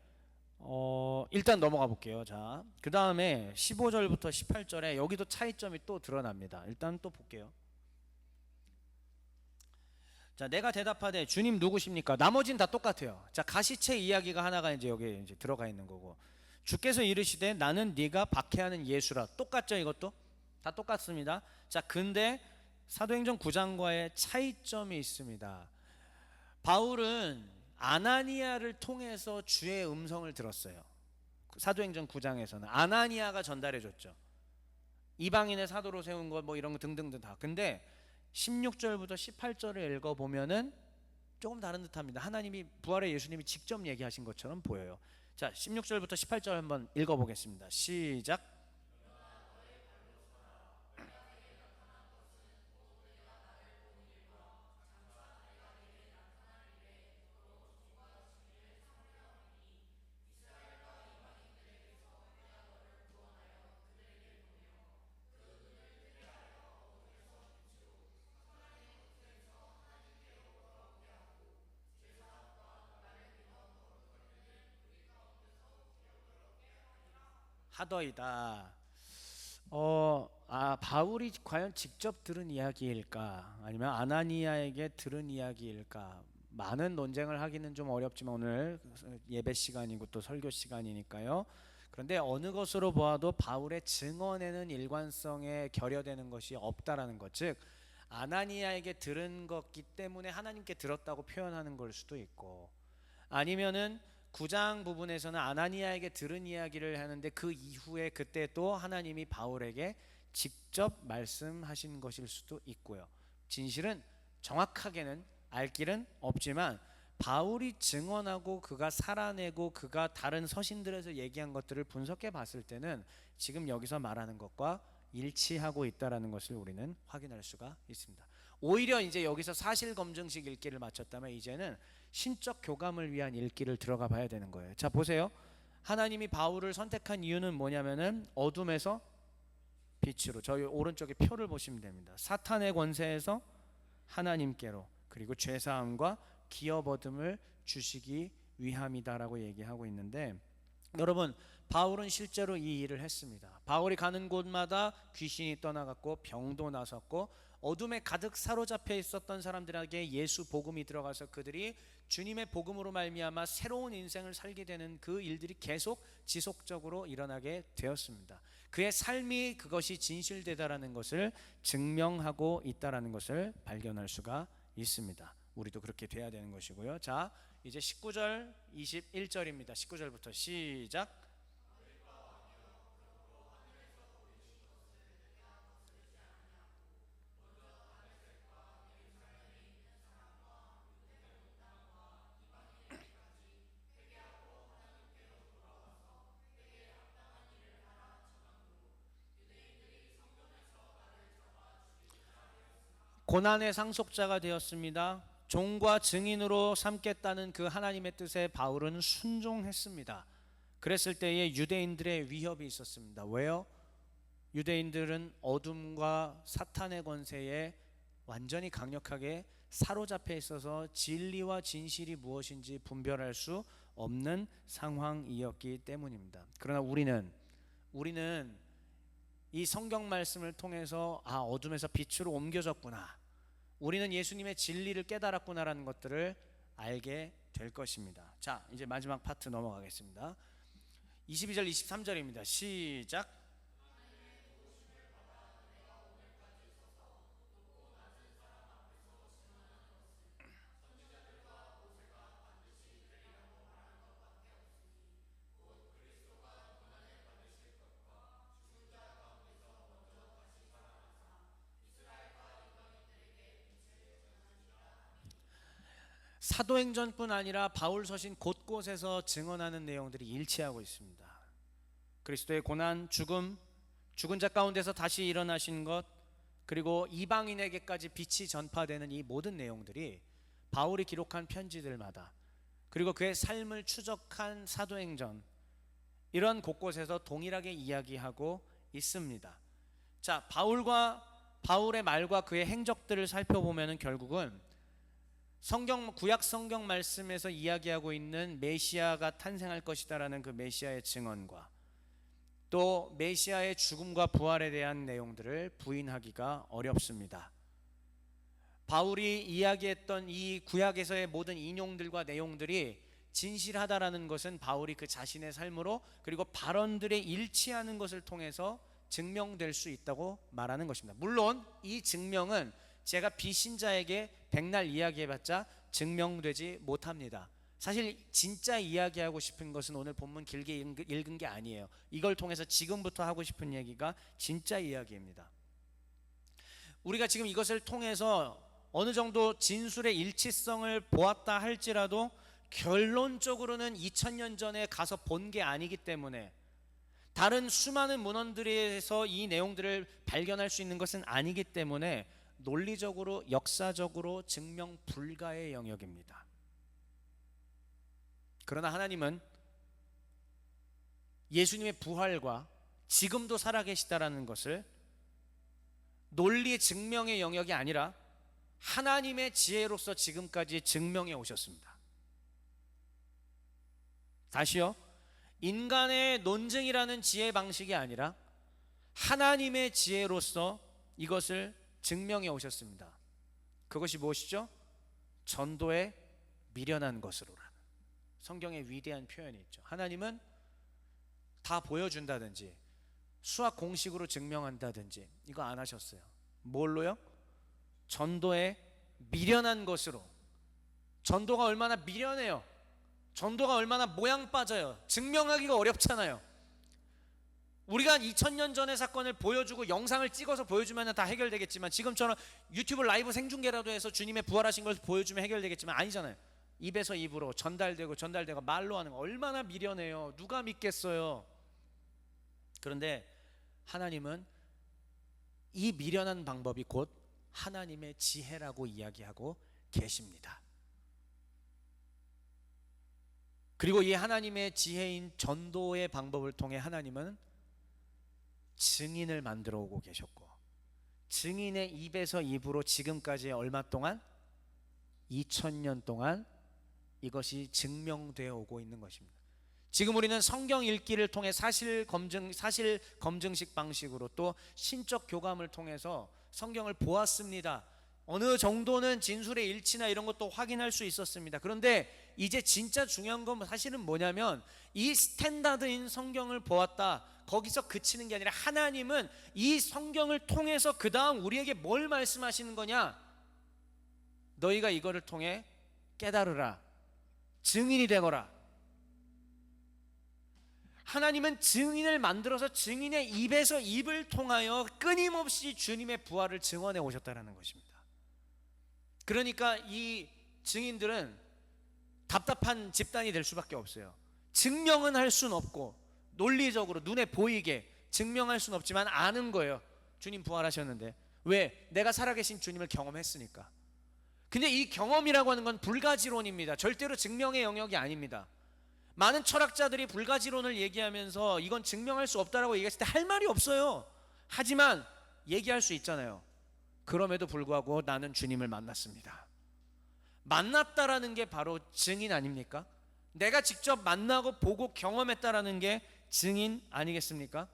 Speaker 1: 일단 넘어가 볼게요. 자, 그 다음에 15절부터 18절에 여기도 차이점이 또 드러납니다. 일단 또 볼게요. 자, 내가 대답하되 주님 누구십니까? 나머지는 다 똑같아요. 자, 가시체 이야기가 하나가 이제 여기 이제 들어가 있는 거고, 주께서 이르시되 나는 네가 박해하는 예수라. 똑같죠? 이것도 다 똑같습니다. 자, 근데 사도행전 9장과의 차이점이 있습니다. 바울은 아나니아를 통해서 주의 음성을 들었어요. 사도행전 9장에서는 아나니아가 전달해 줬죠. 이방인의 사도로 세운 것 뭐 이런 거 등등등 다. 근데 16절부터 18절을 읽어보면은 조금 다른 듯합니다. 하나님이 부활의 예수님이 직접 얘기하신 것처럼 보여요. 자, 16절부터 18절 한번 읽어보겠습니다. 시작. 하더이다. 바울이 과연 직접 들은 이야기일까? 아니면 아나니아에게 들은 이야기일까? 많은 논쟁을 하기는 좀 어렵지만 오늘 예배 시간이고 또 설교 시간이니까요. 그런데 어느 것으로 보아도 바울의 증언에는 일관성에 결여되는 것이 없다라는 것, 즉 아나니아에게 들은 것기 때문에 하나님께 들었다고 표현하는 걸 수도 있고, 아니면은 9장 부분에서는 아나니아에게 들은 이야기를 하는데 그 이후에 그때 또 하나님이 바울에게 직접 말씀하신 것일 수도 있고요. 진실은 정확하게는 알 길은 없지만 바울이 증언하고 그가 살아내고 그가 다른 서신들에서 얘기한 것들을 분석해 봤을 때는 지금 여기서 말하는 것과 일치하고 있다는 것을 우리는 확인할 수가 있습니다. 오히려 이제 여기서 사실 검증식 읽기를 마쳤다면 이제는 신적 교감을 위한 읽기를 들어가 봐야 되는 거예요. 자, 보세요. 하나님이 바울을 선택한 이유는 뭐냐면은 어둠에서 빛으로, 저희 오른쪽에 표를 보시면 됩니다. 사탄의 권세에서 하나님께로, 그리고 죄사함과 기업 얻음을 주시기 위함이다라고 얘기하고 있는데, 여러분 바울은 실제로 이 일을 했습니다. 바울이 가는 곳마다 귀신이 떠나갔고 병도 나섰고 어둠에 가득 사로잡혀 있었던 사람들에게 예수 복음이 들어가서 그들이 주님의 복음으로 말미암아 새로운 인생을 살게 되는 그 일들이 계속 지속적으로 일어나게 되었습니다. 그의 삶이 그것이 진실되다라는 것을 증명하고 있다라는 것을 발견할 수가 있습니다. 우리도 그렇게 돼야 되는 것이고요. 자, 이제 19절 21절입니다. 19절부터 시작. 고난의 상속자가 되었습니다. 종과 증인으로 삼겠다는 그 하나님의 뜻에 바울은 순종했습니다. 그랬을 때에 유대인들의 위협이 있었습니다. 왜요? 유대인들은 어둠과 사탄의 권세에 완전히 강력하게 사로잡혀 있어서 진리와 진실이 무엇인지 분별할 수 없는 상황이었기 때문입니다. 그러나 우리는 이 성경 말씀을 통해서 어둠에서 빛으로 옮겨졌구나, 우리는 예수님의 진리를 깨달았구나라는 것들을 알게 될 것입니다. 자, 이제 마지막 파트 넘어가겠습니다. 22절 23절입니다. 시작. 사도행전뿐 아니라 바울 서신 곳곳에서 증언하는 내용들이 일치하고 있습니다. 그리스도의 고난, 죽음, 죽은 자 가운데서 다시 일어나신 것, 그리고 이방인에게까지 빛이 전파되는 이 모든 내용들이 바울이 기록한 편지들마다, 그리고 그의 삶을 추적한 사도행전, 이런 곳곳에서 동일하게 이야기하고 있습니다. 자, 바울의 말과 그의 행적들을 살펴보면 결국은 구약 성경 말씀에서 이야기하고 있는 메시아가 탄생할 것이다라는 그 메시아의 증언과 또 메시아의 죽음과 부활에 대한 내용들을 부인하기가 어렵습니다. 바울이 이야기했던 이 구약에서의 모든 인용들과 내용들이 진실하다라는 것은 바울이 그 자신의 삶으로 그리고 발언들에 일치하는 것을 통해서 증명될 수 있다고 말하는 것입니다. 물론 이 증명은 제가 비신자에게 백날 이야기해봤자 증명되지 못합니다. 사실 진짜 이야기하고 싶은 것은 오늘 본문 길게 읽은 게 아니에요. 이걸 통해서 지금부터 하고 싶은 얘기가 진짜 이야기입니다. 우리가 지금 이것을 통해서 어느 정도 진술의 일치성을 보았다 할지라도 결론적으로는 2000년 전에 가서 본 게 아니기 때문에, 다른 수많은 문헌들에서 이 내용들을 발견할 수 있는 것은 아니기 때문에 논리적으로 역사적으로 증명 불가의 영역입니다. 그러나 하나님은 예수님의 부활과 지금도 살아계시다라는 것을 논리 증명의 영역이 아니라 하나님의 지혜로서 지금까지 증명해 오셨습니다. 다시요, 인간의 논증이라는 지혜 방식이 아니라 하나님의 지혜로서 이것을 증명해 오셨습니다. 그것이 무엇이죠? 전도에 미련한 것으로라는 성경의 위대한 표현이 있죠. 하나님은 다 보여준다든지 수학 공식으로 증명한다든지 이거 안 하셨어요. 뭘로요? 전도에 미련한 것으로. 전도가 얼마나 미련해요. 전도가 얼마나 모양 빠져요. 증명하기가 어렵잖아요. 우리가 2000년 전의 사건을 보여주고 영상을 찍어서 보여주면 다 해결되겠지만, 지금처럼 유튜브 라이브 생중계라도 해서 주님의 부활하신 걸 보여주면 해결되겠지만 아니잖아요. 입에서 입으로 전달되고 말로 하는 거 얼마나 미련해요. 누가 믿겠어요. 그런데 하나님은 이 미련한 방법이 곧 하나님의 지혜라고 이야기하고 계십니다. 그리고 이 하나님의 지혜인 전도의 방법을 통해 하나님은 증인을 만들어 오고 계셨고, 증인의 입에서 입으로 지금까지 얼마 동안? 2000년 동안 이것이 증명되어 오고 있는 것입니다. 지금 우리는 성경 읽기를 통해 사실 검증식 방식으로 또 신적 교감을 통해서 성경을 보았습니다. 어느 정도는 진술의 일치나 이런 것도 확인할 수 있었습니다. 그런데 이제 진짜 중요한 건 사실은 뭐냐면, 이 스탠다드인 성경을 보았다, 거기서 그치는 게 아니라 하나님은 이 성경을 통해서 그 다음 우리에게 뭘 말씀하시는 거냐? 너희가 이거를 통해 깨달으라, 증인이 되거라. 하나님은 증인을 만들어서 증인의 입에서 입을 통하여 끊임없이 주님의 부활을 증언해 오셨다는 것입니다. 그러니까 이 증인들은 답답한 집단이 될 수밖에 없어요. 증명은 할 수는 없고, 논리적으로 눈에 보이게 증명할 수는 없지만 아는 거예요. 주님 부활하셨는데. 왜? 내가 살아계신 주님을 경험했으니까. 근데 이 경험이라고 하는 건 불가지론입니다. 절대로 증명의 영역이 아닙니다. 많은 철학자들이 불가지론을 얘기하면서 이건 증명할 수 없다라고 얘기했을 때 할 말이 없어요. 하지만 얘기할 수 있잖아요. 그럼에도 불구하고 나는 주님을 만났습니다. 만났다라는 게 바로 증인 아닙니까? 내가 직접 만나고 보고 경험했다라는 게 증인 아니겠습니까?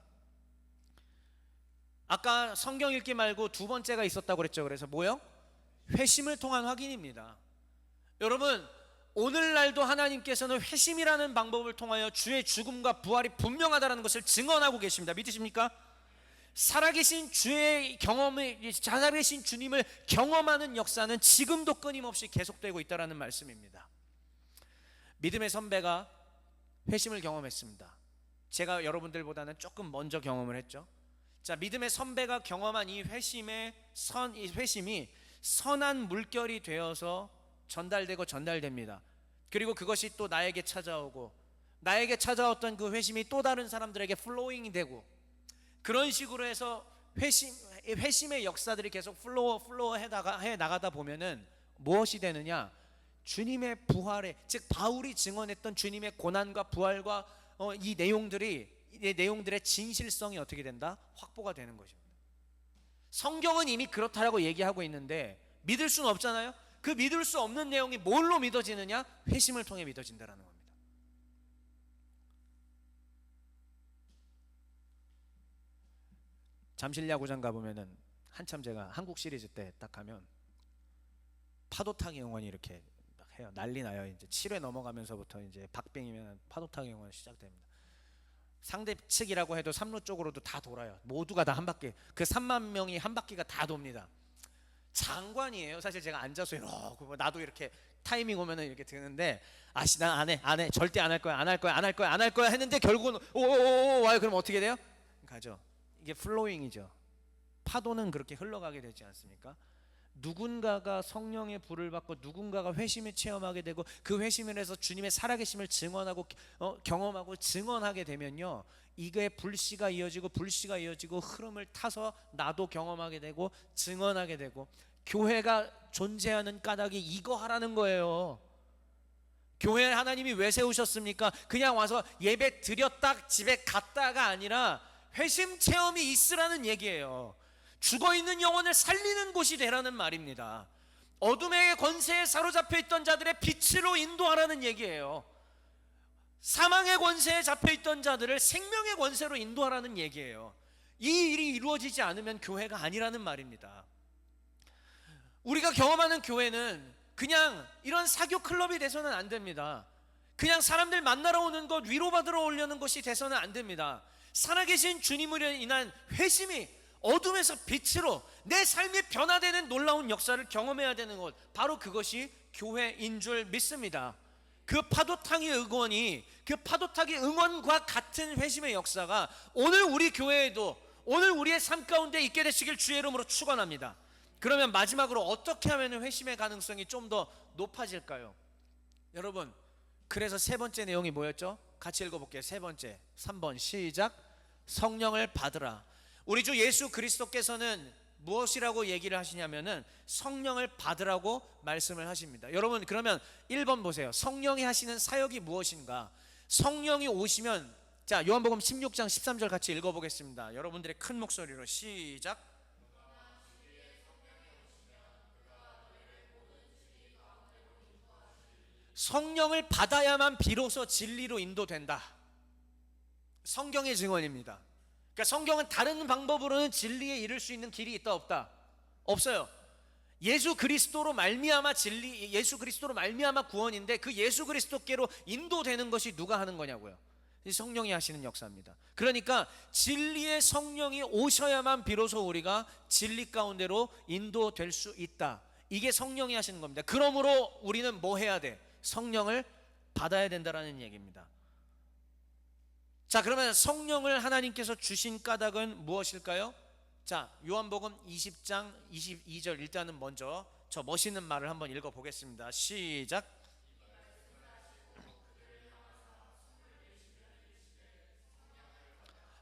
Speaker 1: 아까 성경 읽기 말고 두 번째가 있었다고 그랬죠. 그래서 뭐요? 회심을 통한 확인입니다. 여러분, 오늘날도 하나님께서는 회심이라는 방법을 통하여 주의 죽음과 부활이 분명하다는 것을 증언하고 계십니다. 믿으십니까? 살아계신 살아계신 주님을 경험하는 역사는 지금도 끊임없이 계속되고 있다는 말씀입니다. 믿음의 선배가 회심을 경험했습니다. 제가 여러분들보다는 조금 먼저 경험을 했죠. 자, 믿음의 선배가 경험한 이 회심이 선한 물결이 되어서 전달됩니다. 그리고 그것이 또 나에게 찾아오고, 나에게 찾아왔던 그 회심이 또 다른 사람들에게 플로잉이 되고, 그런 식으로 해서 회심의 역사들이 계속 플로우 해 나가다 보면은 무엇이 되느냐? 주님의 부활에, 즉 바울이 증언했던 주님의 고난과 부활과 이 내용들의 진실성이 어떻게 된다? 확보가 되는 것입니다. 성경은 이미 그렇다라고 얘기하고 있는데 믿을 수는 없잖아요. 그 믿을 수 없는 내용이 뭘로 믿어지느냐? 회심을 통해 믿어진다라는 겁니다. 잠실야구장 가보면은 한참 제가 한국 시리즈 때 딱 가면 파도타기 응원이 이렇게 해요. 난리 나요. 이제 7회 넘어가면서부터 이제 박빙이면 파도타기 응원 시작됩니다. 상대 측이라고 해도 3루 쪽으로도 다 돌아요. 모두가 다 한 바퀴, 그 3만 명이 한 바퀴가 다 돕니다. 장관이에요. 사실 제가 앉아서 이러고 나도 이렇게 타이밍 오면은 이렇게 드는데 난 안 해, 절대 안 할 거야 했는데 결국은 오오오 와요. 그럼 어떻게 돼요? 가죠. 이게 플로잉이죠. 파도는 그렇게 흘러가게 되지 않습니까? 누군가가 성령의 불을 받고 누군가가 회심을 체험하게 되고 그 회심을 해서 주님의 살아계심을 증언하고 경험하고 증언하게 되면요, 이게 불씨가 이어지고 흐름을 타서 나도 경험하게 되고 증언하게 되고, 교회가 존재하는 까닭이 이거 하라는 거예요. 교회 하나님이 왜 세우셨습니까? 그냥 와서 예배 드렸다 집에 갔다가 아니라 회심 체험이 있으라는 얘기예요. 죽어있는 영혼을 살리는 곳이 되라는 말입니다. 어둠의 권세에 사로잡혀 있던 자들의 빛으로 인도하라는 얘기예요. 사망의 권세에 잡혀있던 자들을 생명의 권세로 인도하라는 얘기예요. 이 일이 이루어지지 않으면 교회가 아니라는 말입니다. 우리가 경험하는 교회는 그냥 이런 사교 클럽이 돼서는 안 됩니다. 그냥 사람들 만나러 오는 것, 위로받으러 오려는 것이 돼서는 안 됩니다. 살아계신 주님으로 인한 회심이 어둠에서 빛으로 내 삶이 변화되는 놀라운 역사를 경험해야 되는 것, 바로 그것이 교회인 줄 믿습니다. 그 파도타기 응원과 같은 회심의 역사가 오늘 우리 교회에도, 오늘 우리의 삶 가운데 있게 되시길 주의 이름으로 축원합니다. 그러면 마지막으로 어떻게 하면 회심의 가능성이 좀 더 높아질까요? 여러분, 그래서 세 번째 내용이 뭐였죠? 같이 읽어볼게요. 세 번째, 3번 시작. 성령을 받으라. 우리 주 예수 그리스도께서는 무엇이라고 얘기를 하시냐면은 성령을 받으라고 말씀을 하십니다. 여러분, 그러면 1번 보세요. 성령이 하시는 사역이 무엇인가? 성령이 오시면, 자, 요한복음 16장 13절 같이 읽어보겠습니다. 여러분들의 큰 목소리로 시작. 성령을 받아야만 비로소 진리로 인도된다. 성경의 증언입니다. 그러니까 성경은 다른 방법으로는 진리에 이를 수 있는 길이 있다 없다? 없어요. 예수 그리스도로 말미암아 진리, 예수 그리스도로 말미암아 구원인데 그 예수 그리스도께로 인도되는 것이 누가 하는 거냐고요? 성령이 하시는 역사입니다. 그러니까 진리의 성령이 오셔야만 비로소 우리가 진리 가운데로 인도될 수 있다. 이게 성령이 하시는 겁니다. 그러므로 우리는 뭐 해야 돼? 성령을 받아야 된다라는 얘기입니다. 자, 그러면 성령을 하나님께서 주신 까닭은 무엇일까요? 자, 요한복음 20장 22절 일단은 먼저 저 멋있는 말을 한번 읽어보겠습니다. 시작.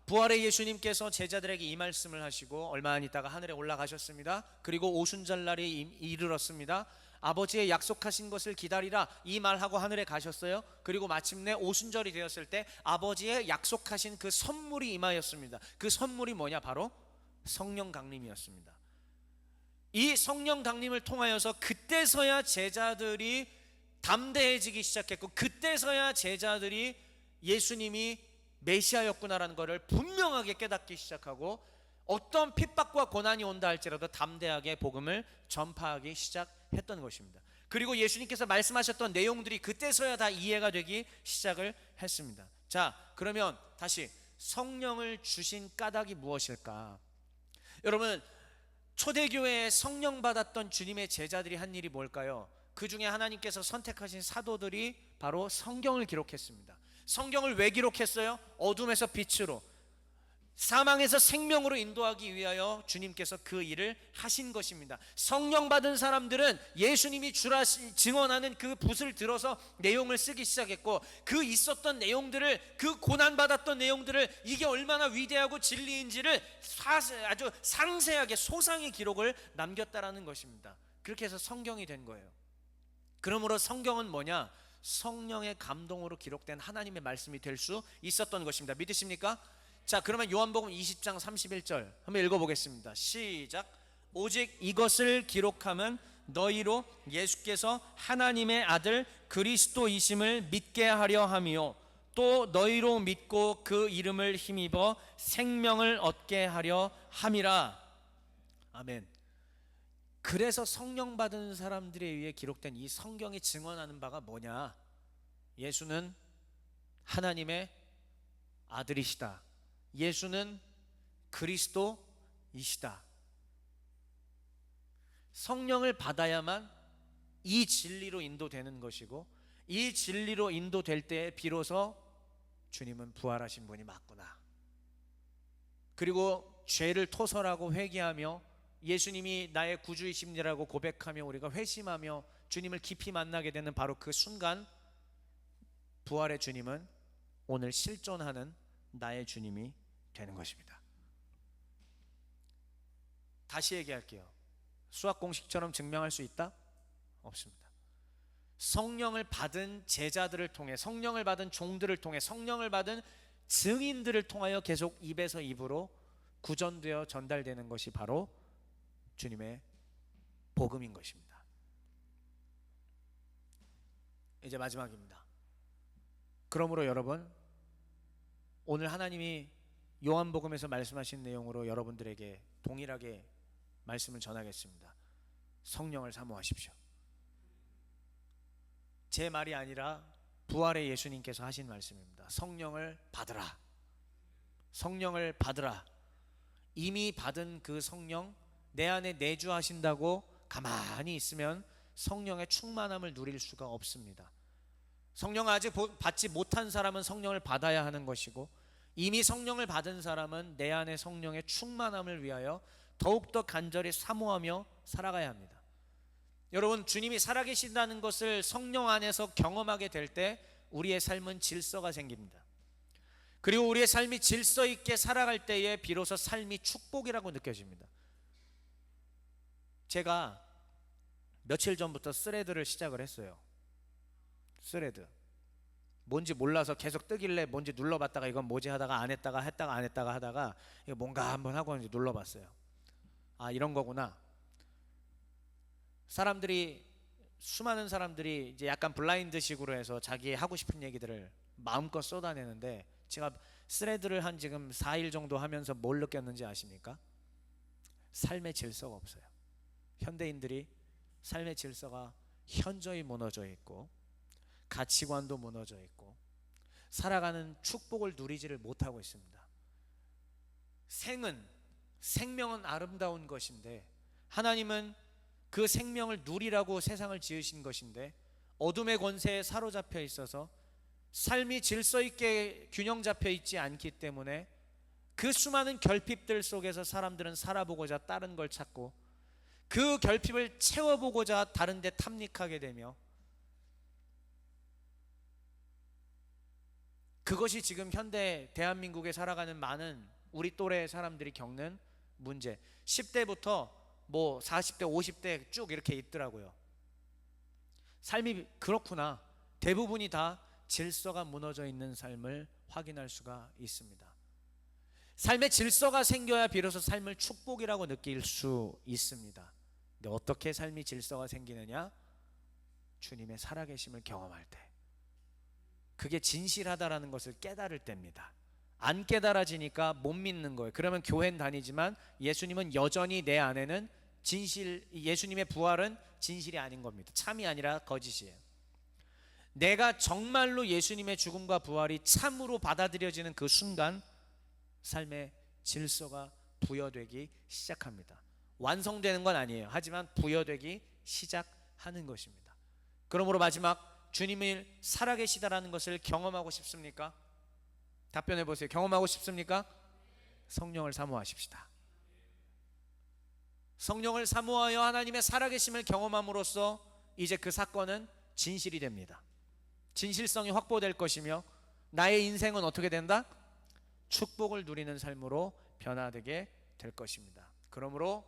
Speaker 1: 부활의 예수님께서 제자들에게 이 말씀을 하시고 얼마 안 있다가 하늘에 올라가셨습니다. 그리고 오순절날이 이르렀습니다. 아버지의 약속하신 것을 기다리라, 이 말하고 하늘에 가셨어요. 그리고 마침내 오순절이 되었을 때 아버지의 약속하신 그 선물이 임하였습니다. 그 선물이 뭐냐? 바로 성령 강림이었습니다. 이 성령 강림을 통하여서 그때서야 제자들이 담대해지기 시작했고, 그때서야 제자들이 예수님이 메시아였구나라는 것을 분명하게 깨닫기 시작하고, 어떤 핍박과 고난이 온다 할지라도 담대하게 복음을 전파하기 시작했던 것입니다. 그리고 예수님께서 말씀하셨던 내용들이 그때서야 다 이해가 되기 시작을 했습니다. 자, 그러면 다시 성령을 주신 까닭이 무엇일까? 여러분, 초대교회에 성령 받았던 주님의 제자들이 한 일이 뭘까요? 그 중에 하나님께서 선택하신 사도들이 바로 성경을 기록했습니다. 성경을 왜 기록했어요? 어둠에서 빛으로, 사망에서 생명으로 인도하기 위하여 주님께서 그 일을 하신 것입니다. 성령 받은 사람들은 예수님이 주라 증언하는 그 붓을 들어서 내용을 쓰기 시작했고, 그 있었던 내용들을, 그 고난받았던 내용들을, 이게 얼마나 위대하고 진리인지를 아주 상세하게 소상히 기록을 남겼다라는 것입니다. 그렇게 해서 성경이 된 거예요. 그러므로 성경은 뭐냐? 성령의 감동으로 기록된 하나님의 말씀이 될 수 있었던 것입니다. 믿으십니까? 자, 그러면 요한복음 20장 31절 한번 읽어보겠습니다. 시작. 오직 이것을 기록함은 너희로 예수께서 하나님의 아들 그리스도이심을 믿게 하려 함이요 또 너희로 믿고 그 이름을 힘입어 생명을 얻게 하려 함이라. 아멘. 그래서 성령 받은 사람들에 의해 기록된 이 성경이 증언하는 바가 뭐냐? 예수는 하나님의 아들이시다. 예수는 그리스도이시다. 성령을 받아야만 이 진리로 인도되는 것이고, 이 진리로 인도될 때에 비로소 주님은 부활하신 분이 맞구나, 그리고 죄를 토설하고 회개하며 예수님이 나의 구주이십니다라고 고백하며 우리가 회심하며 주님을 깊이 만나게 되는 바로 그 순간, 부활의 주님은 오늘 실존하는 나의 주님이 되는 것입니다. 다시 얘기할게요. 수학 공식처럼 증명할 수 있다? 없습니다. 성령을 받은 제자들을 통해, 성령을 받은 종들을 통해, 성령을 받은 증인들을 통하여 계속 입에서 입으로 구전되어 전달되는 것이 바로 주님의 복음인 것입니다. 이제 마지막입니다. 그러므로 여러분, 오늘 하나님이 요한복음에서 말씀하신 내용으로 여러분들에게 동일하게 말씀을 전하겠습니다. 성령을 사모하십시오. 제 말이 아니라 부활의 예수님께서 하신 말씀입니다. 성령을 받으라. 성령을 받으라. 이미 받은 그 성령, 내 안에 내주하신다고 가만히 있으면 성령의 충만함을 누릴 수가 없습니다. 성령을 아직 받지 못한 사람은 성령을 받아야 하는 것이고, 이미 성령을 받은 사람은 내 안에 성령의 충만함을 위하여 더욱더 간절히 사모하며 살아가야 합니다. 여러분, 주님이 살아계신다는 것을 성령 안에서 경험하게 될 때 우리의 삶은 질서가 생깁니다. 그리고 우리의 삶이 질서 있게 살아갈 때에 비로소 삶이 축복이라고 느껴집니다. 제가 며칠 전부터 스레드를 시작을 했어요. 스레드. 뭔지 몰라서 계속 뜨길래 뭔지 눌러봤다가 이건 뭐지 하다가 안 했다가 했다가 안 했다가 하다가 이거 뭔가 한번 하고 이제 눌러봤어요. 아, 이런 거구나. 수많은 사람들이 이제 약간 블라인드식으로 해서 자기 하고 싶은 얘기들을 마음껏 쏟아내는데, 제가 스레드를 한 지금 4일 정도 하면서 뭘 느꼈는지 아십니까? 삶의 질서가 없어요. 현대인들이 삶의 질서가 현저히 무너져 있고, 가치관도 무너져 있고, 살아가는 축복을 누리지를 못하고 있습니다. 생명은 아름다운 것인데, 하나님은 그 생명을 누리라고 세상을 지으신 것인데, 어둠의 권세에 사로잡혀 있어서 삶이 질서 있게 균형 잡혀 있지 않기 때문에 그 수많은 결핍들 속에서 사람들은 살아보고자 다른 걸 찾고, 그 결핍을 채워보고자 다른 데 탐닉하게 되며, 그것이 지금 현대 대한민국에 살아가는 많은 우리 또래 사람들이 겪는 문제. 10대부터 뭐 40대 50대 쭉 이렇게 있더라고요. 삶이 그렇구나. 대부분이 다 질서가 무너져 있는 삶을 확인할 수가 있습니다. 삶의 질서가 생겨야 비로소 삶을 축복이라고 느낄 수 있습니다. 근데 어떻게 삶이 질서가 생기느냐? 주님의 살아계심을 경험할 때, 그게 진실하다라는 것을 깨달을 때입니다. 안 깨달아지니까 못 믿는 거예요. 그러면 교회는 다니지만 예수님은 여전히 내 안에는 예수님의 부활은 진실이 아닌 겁니다. 참이 아니라 거짓이에요. 내가 정말로 예수님의 죽음과 부활이 참으로 받아들여지는 그 순간 삶의 질서가 부여되기 시작합니다. 완성되는 건 아니에요. 하지만 부여되기 시작하는 것입니다. 그러므로 마지막, 주님이 살아계시다라는 것을 경험하고 싶습니까? 답변해 보세요. 경험하고 싶습니까? 성령을 사모하십시다. 성령을 사모하여 하나님의 살아계심을 경험함으로써 이제 그 사건은 진실이 됩니다. 진실성이 확보될 것이며 나의 인생은 어떻게 된다? 축복을 누리는 삶으로 변화되게 될 것입니다. 그러므로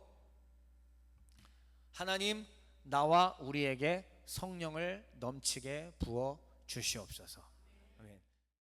Speaker 1: 하나님, 나와 우리에게 성령을 넘치게 부어 주시옵소서.